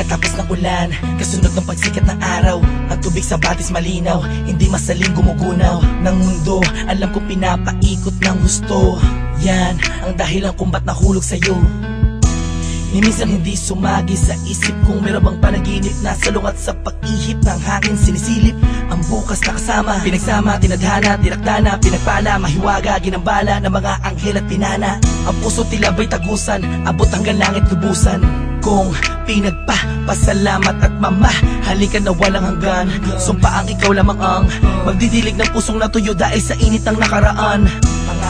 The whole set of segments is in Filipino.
Pagkatapos ng ulan, kasunod ng pagsikat ng araw, ang tubig sa batis malinaw, hindi masaling gumugunaw ng mundo. Alam kong pinapaikot ng gusto. Yan ang dahilan kung ba't nahulog sa'yo. Ni minsan hindi sumagi sa isip kung meron bang panaginip na salungat sa pag-ihip ng hangin sinisilip ang bukas na kasama. Pinagsama, tinadhana, tinakdana, pinagpala, mahiwaga, ginambala ng mga anghel at pinana. Ang puso tila ba'y tagusan, abot hanggang langit lubusan. Kung pinagpapasalamat at mamahalin ka na walang hanggan, sumpaang ikaw lamang ang magdidilig ng pusong natuyo dahil sa init ng nakaraan.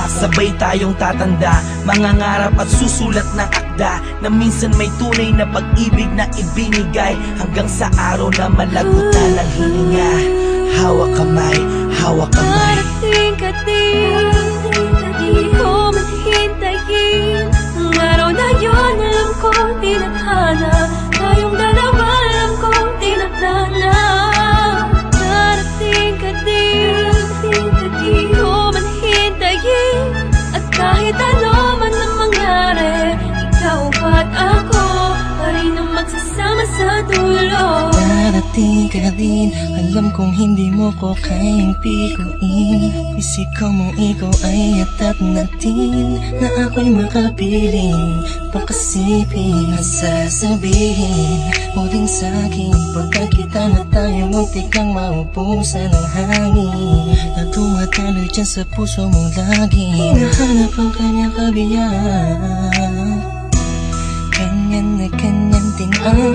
Sabay tayong tatanda, mangangarap at susulat ng akda na minsan may tunay na pag-ibig na ibinigay hanggang sa araw na malagutan ng hininga. Hawak kamay, hawak kamay. Darating ka din, di ko man hintayin ang araw na yun. Alam ko tinadhana, tayong dalawa alam ko tinadhana. Darating ka din, di ko man hintayin, at kahit ano man ang mangyari, ikaw at ako pa rin ang magsasama sa dulo. Darating ka din, alam kong hindi mo ko kayang pikuin. Isikaw mo ikaw ay atat natin, na ako'y makapiling pakasipin at sasabihin mo din sa'kin. Pagkakita na tayo muntik kang maupusan ng hangin na tumatalo dyan sa puso mong lagi. Hinahanap ang kanyang kabiyaan, ganyan na ganyan din ang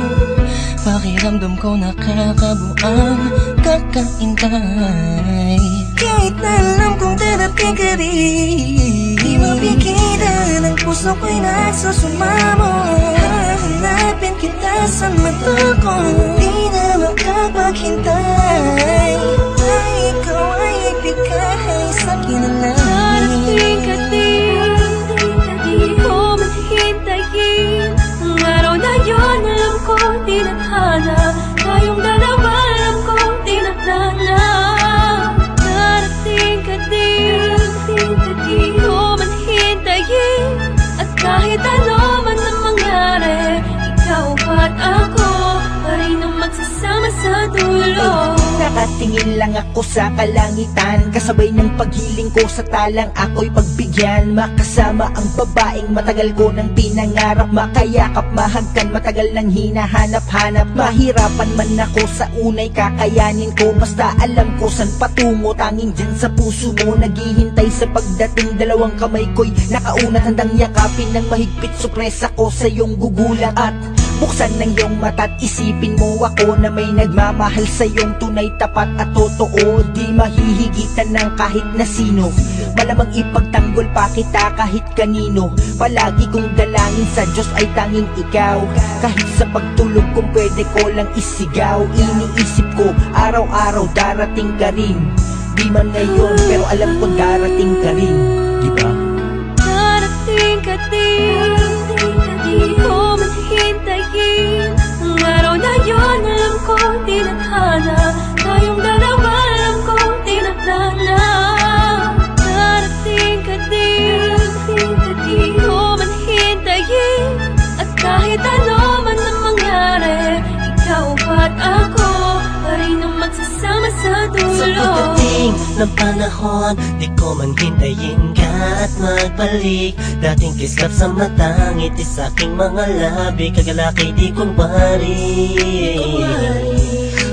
pakiramdam ko, nakakabuang kakaintay. Kahit na alam kong darating ka rin, di mapigilan ang puso ko'y nagsusumamo. Hahanapin kita sa mata ko, di na makapaghintay. Ay, ikaw ay ibigay sa'kin na lang. Darating ka din, di ko man hintayin ang araw na yun. Alam ko tinadhana, tayong dalawa alam ko tinadhana. Darating ka din, di ko man hintayin, at kahit ano man ang mangyari, ikaw at ako pa rin ang magsasama sa dulo. Nakatingin lang ako sa kalangitan, kasabay ng paghiling ko sa talang ako'y pagbigyan. Makasama ang babaeng matagal ko nang pinangarap, makayakap, mahagkan, matagal nang hinahanap-hanap. Mahirapan man ako sa unay, kakayanin ko, basta alam ko san patungo. Tanging dyan sa puso mo naghihintay sa pagdating, dalawang kamay ko'y nakauna, handang yakapin ng mahigpit. Sorpresa ko sa iyong gugulat at buksan ng iyong mata't isipin mo ako na may nagmamahal sa iyong tunay, tapat at totoo. Di mahihigitan ng kahit na sino, malamang ipagtanggol pa kita kahit kanino. Palagi kong dalangin sa Diyos ay tanging ikaw, kahit sa pagtulog kung pwede ko lang isigaw. Iniisip ko araw-araw darating ka rin, di man ngayon pero alam ko darating ka rin, di ba? Darating ka din, di ko man hintayin ang araw na yun. Alam ko tinadhana, tayong dalawa alam ko tinadhana. Darating ka din, di ko man hintayin, at kahit ano man ang mangyari, ikaw at ako pa rin ang magsasama sa dulo. Sa pagdating ng panahon, di ko man hintayin ka at magbalik. Dating kislap sa mata, ngiti sa aking mga labi, kagalakay di kunwari.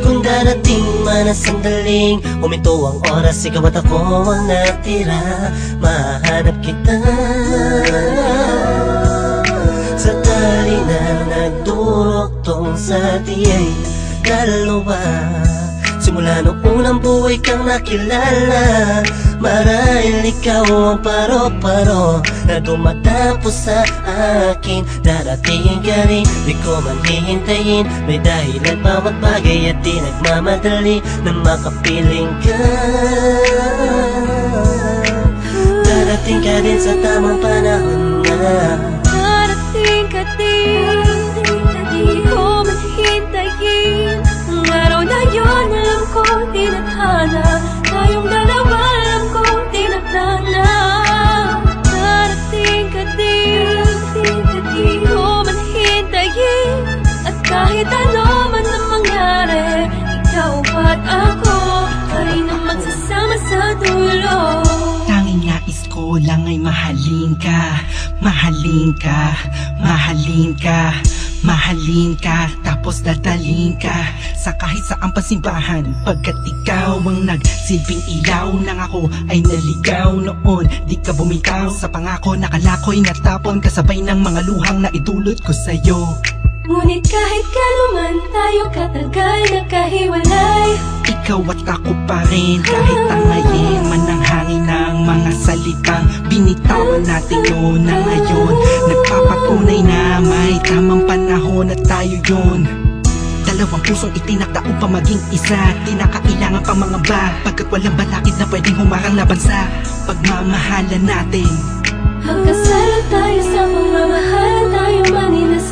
Kung darating man ang sandaling huminto ang oras, ikaw at ako ang natira. Mahanap kita sa tali na nagduruktong sa tiyay dalawa. Simula nung unang buhay kang nakilala, marahil ikaw ang paro-paro na dumatapos sa akin. Darating ka rin, di ko man hihintayin, may dahilan bawat bagay at di nagmamadali na makapiling ka. Darating ka din sa tamang panahon na. Darating ka din, di ko man hintayin ang araw na yun. Alam ko tinadhana, tayong dalawa alam ko tinadhana. Darating ka din, di ko man hintayin, at kahit ano at ako ay na magsasama sa dulo. Tanging nais ko lang ay mahalin ka, mahalin ka, mahalin ka, mahalin ka, tapos dadalhin ka sa kahit saang pasimbahan. Pagkat ikaw ang nagsilbing ilaw nang ako ay naligaw noon. Di ka bumitaw sa pangako, nakalako'y natapon kasabay ng mga luhang na idulot ko sa'yo. Ngunit kahit kanuman tayo katagal nagkahiwalay, ikaw at ako pa rin, kahit tangayin man ang hangin ng mga salitang binitawan natin noon na ngayon. Nagpapatunay na may tamang panahon at tayo yun. Dalawang pusong itinakda upang maging isa, di na kailangan pang mga ba, pagkat walang balakid na pwedeng humarang laban sa pagmamahalan natin. hanggang sa tayo sa pagmamahal tayo maninasan.